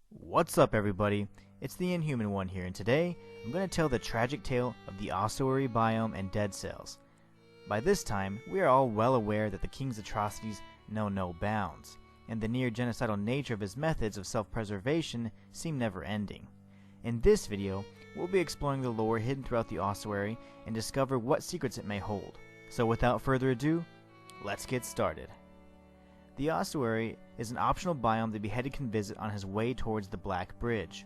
What's up, everybody? It's the Inhuman one here, and today I'm going to tell the tragic tale of the Ossuary biome and dead cells. By this time, we are all well aware that the king's atrocities know no bounds, and the near genocidal nature of his methods of self-preservation seem never-ending. In this video, we'll be exploring the lore hidden throughout the Ossuary and discover what secrets it may hold. So without further ado, let's get started. The Ossuary is an optional biome the beheaded can visit on his way towards the Black Bridge.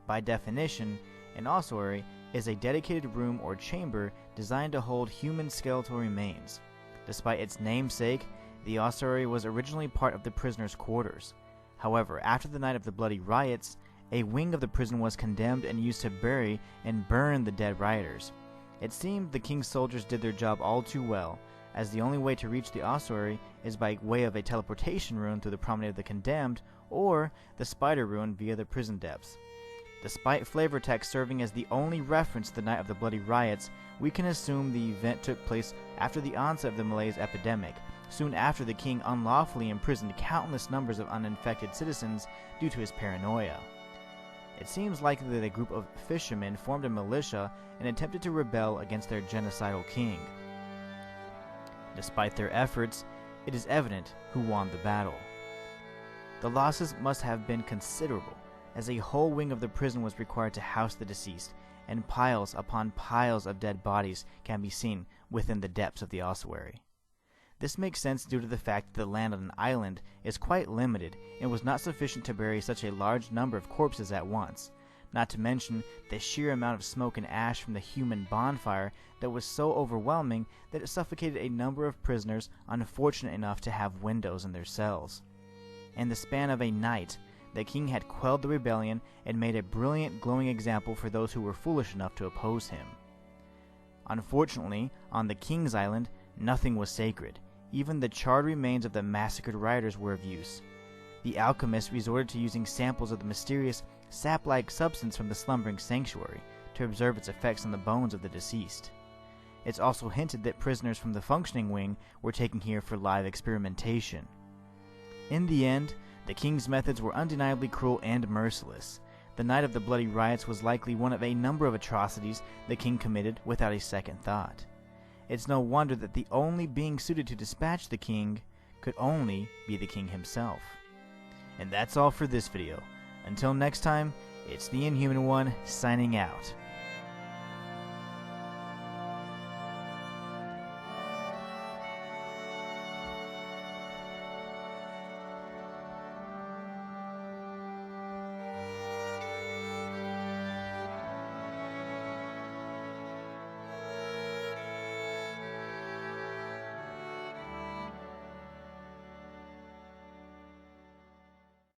By definition, an ossuary is a dedicated room or chamber designed to hold human skeletal remains. Despite its namesake, the ossuary was originally part of the prisoners' quarters. However, after the night of the Bloody Riots, a wing of the prison was condemned and used to bury and burn the dead rioters. It seemed the king's soldiers did their job all too well, as the only way to reach the ossuary is by way of a teleportation rune through the promenade of the condemned, or the spider rune via the prison depths. Despite flavor text serving as the only reference to the night of the Bloody Riots, we can assume the event took place after the onset of the malaise epidemic, soon after the king unlawfully imprisoned countless numbers of uninfected citizens due to his paranoia. It seems likely that a group of fishermen formed a militia and attempted to rebel against their genocidal king. Despite their efforts, it is evident who won the battle. The losses must have been considerable, as a whole wing of the prison was required to house the deceased, and piles upon piles of dead bodies can be seen within the depths of the ossuary. This makes sense due to the fact that the land on an island is quite limited and was not sufficient to bury such a large number of corpses at once, not to mention the sheer amount of smoke and ash from the human bonfire that was so overwhelming that it suffocated a number of prisoners unfortunate enough to have windows in their cells. In the span of a night, the king had quelled the rebellion and made a brilliant glowing example for those who were foolish enough to oppose him. Unfortunately, on the king's island, nothing was sacred. Even the charred remains of the massacred rioters were of use. The alchemists resorted to using samples of the mysterious sap-like substance from the slumbering sanctuary to observe its effects on the bones of the deceased. It's also hinted that prisoners from the functioning wing were taken here for live experimentation. In the end, the king's methods were undeniably cruel and merciless. The night of the Bloody Riots was likely one of a number of atrocities the king committed without a second thought. It's no wonder that the only being suited to dispatch the king could only be the king himself. And that's all for this video. Until next time, it's the Inhuman one signing out.